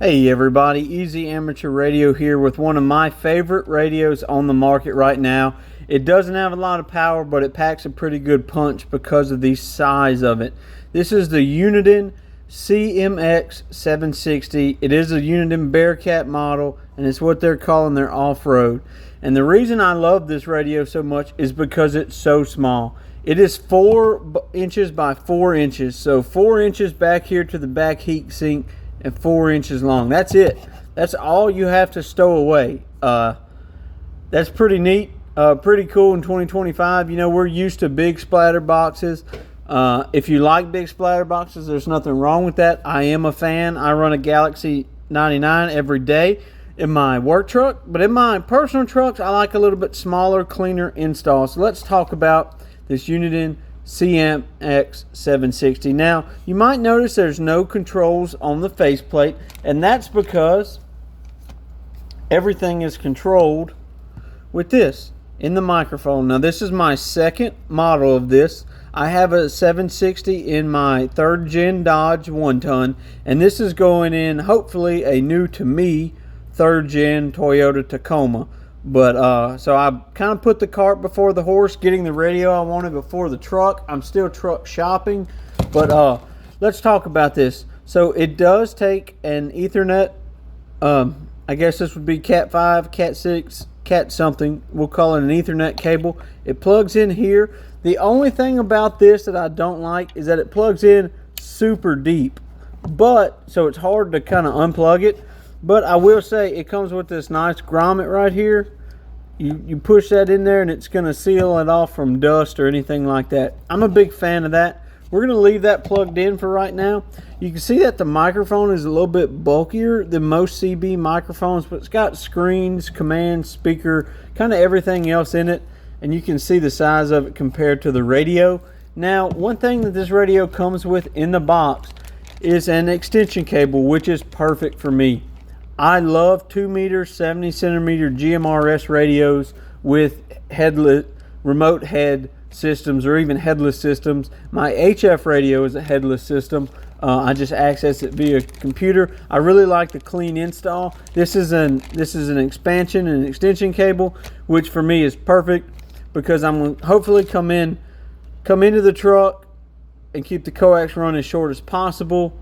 Hey everybody, Easy Amateur Radio here with one of my favorite radios on the market right now. It doesn't have a lot of power, but it packs a pretty good punch because of the size of it. This is the Uniden CMX 760. It is a Uniden Bearcat model, and it's what they're calling their off-road. And the reason I love this radio so much is because it's so small. It is 4 inches by 4 inches, so 4 inches back here to the back heat sink and 4 inches long. That's it. That's all you have to stow away. That's pretty neat. Pretty cool in 2025. You know, we're used to big splatter boxes. If you like big splatter boxes, there's nothing wrong with that. I am a fan. I run a Galaxy 99 every day in my work truck, but in my personal trucks, I like a little bit smaller, cleaner install. So let's talk about this Uniden CMX 760. Now, you might notice there's no controls on the faceplate, and that's because everything is controlled with this in the microphone. Now, this is my second model of this. I have a 760 in my 3rd gen Dodge 1-ton, and this is going in, hopefully, a new to me 3rd gen Toyota Tacoma. But so I kind of put the cart before the horse, getting the radio I wanted before the truck. I'm still truck shopping, but let's talk about this. So it does take an Ethernet, I guess this would be Cat 5, Cat 6, Cat something. We'll call it an Ethernet cable. It plugs in here. The only thing about this that I don't like is that it plugs in super deep, but so it's hard to kind of unplug it. But I will say it comes with this nice grommet right here. You push that in there and it's going to seal it off from dust or anything like that. I'm a big fan of that. We're going to leave that plugged in for right now. You can see that the microphone is a little bit bulkier than most CB microphones, but it's got screens, command, speaker, kind of everything else in it. And you can see the size of it compared to the radio. Now, one thing that this radio comes with in the box is an extension cable, which is perfect for me. I love 2 meter, 70 centimeter GMRS radios with headless, remote head systems, or even headless systems. My HF radio is a headless system. I just access it via computer. I really like the clean install. This is an expansion and an extension cable, which for me is perfect because I'm going to hopefully come into the truck and keep the coax run as short as possible,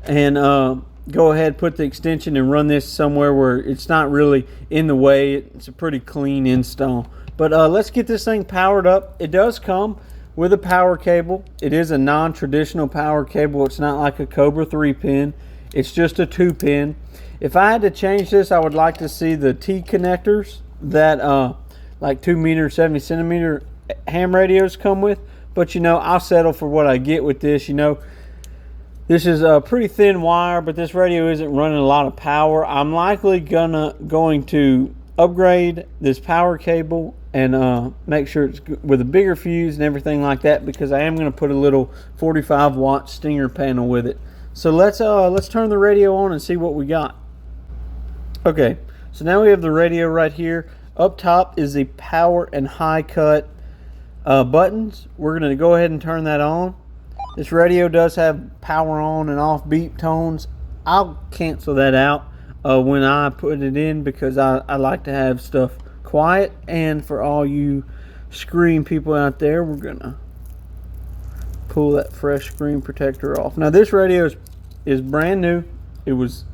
and go ahead, put the extension and run this somewhere where it's not really in the way. It's a pretty clean install. But let's get this thing powered up. It does come with a power cable. It is a non-traditional power cable. It's not like a Cobra 3-pin. It's just a 2-pin. If I had to change this, I would like to see the T connectors that like 2 meter, 70 centimeter ham radios come with. But you know, I'll settle for what I get with this. You know, this is a pretty thin wire, but this radio isn't running a lot of power. I'm likely going to upgrade this power cable and make sure it's with a bigger fuse and everything like that, because I am going to put a little 45-watt stinger panel with it. So let's turn the radio on and see what we got. Okay, so now we have the radio right here. Up top is the power and high cut buttons. We're going to go ahead and turn that on. This radio does have power on and off beep tones. I'll cancel that out when I put it in, because I like to have stuff quiet. And for all you screen people out there, we're gonna pull that fresh screen protector off. Now this radio is brand new. It was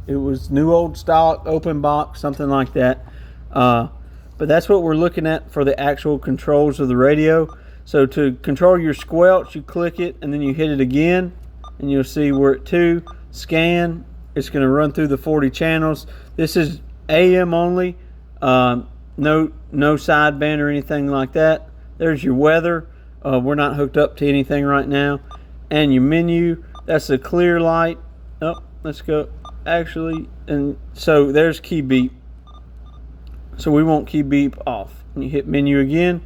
new old stock, open box, something like that. But that's what we're looking at for the actual controls of the radio. So to control your squelch, you click it and then you hit it again, and you'll see we're at 2. Scan. It's going to run through the 40 channels. This is AM only. No sideband or anything like that. There's your weather. We're not hooked up to anything right now. And your menu. That's a clear light. Oh, let's go. Actually, and so there's key beep. So we want key beep off. And you hit menu again.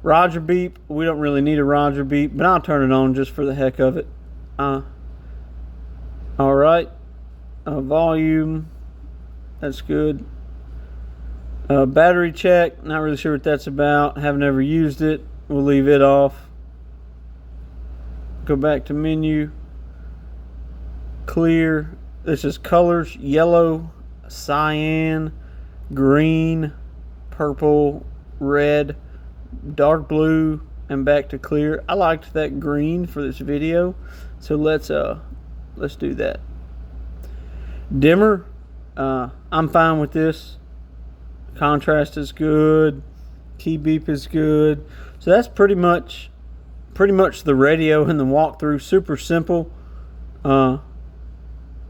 Roger beep. We don't really need a Roger beep, but I'll turn it on just for the heck of it. All right. Volume. That's good. Battery check. Not really sure what that's about. Haven't ever used it. We'll leave it off. Go back to menu. Clear. This is colors: yellow, cyan, green, purple, red, dark blue, and back to clear. I liked that green for this video, so let's do that. Dimmer, I'm fine with this. Contrast is good. Key beep is good. So that's pretty much the radio and the walkthrough. Super simple.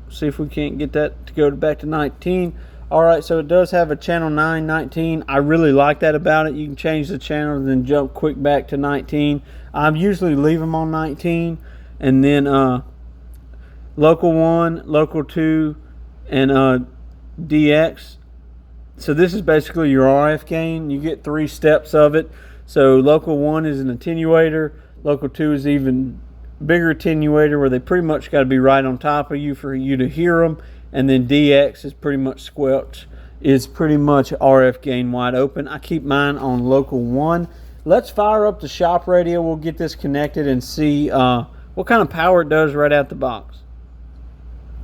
See if we can't get that to go back to 19. Alright, so it does have a channel 9, 19. I really like that about it. You can change the channel and then jump quick back to 19. I usually leave them on 19. And then local 1, local 2, and DX. So this is basically your RF gain. You get 3 steps of it. So local 1 is an attenuator. Local 2 is even bigger attenuator where they pretty much got to be right on top of you for you to hear them. And then DX is pretty much squelch, is pretty much RF gain wide open. I keep mine on local 1. Let's fire up the shop radio. We'll get this connected and see what kind of power it does right out the box.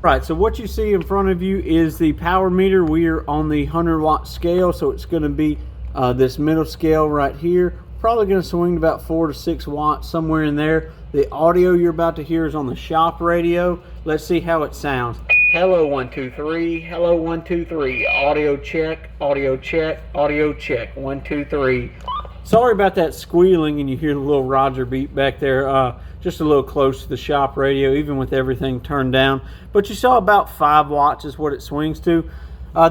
Right, so what you see in front of you is the power meter. We are on the 100-watt scale, so it's going to be this middle scale right here. Probably going to swing about 4 to 6 watts, somewhere in there. The audio you're about to hear is on the shop radio. Let's see how it sounds. Hello 1 2 3. Hello 1 2 3. Audio check. Audio check. Audio check. 1 2 3. Sorry about that squealing, and you hear the little Roger beep back there. Just a little close to the shop radio, even with everything turned down. But you saw about 5 watts is what it swings to.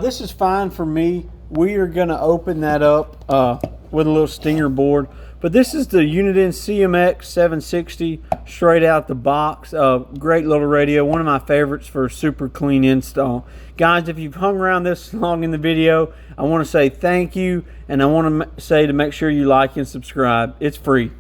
This is fine for me. We are going to open that up with a little stinger board. But this is the Uniden CMX 760 straight out the box. Great little radio, one of my favorites for a super clean install. Guys, if you've hung around this long in the video, I want to say thank you, and I want to say to make sure you like and subscribe. It's free.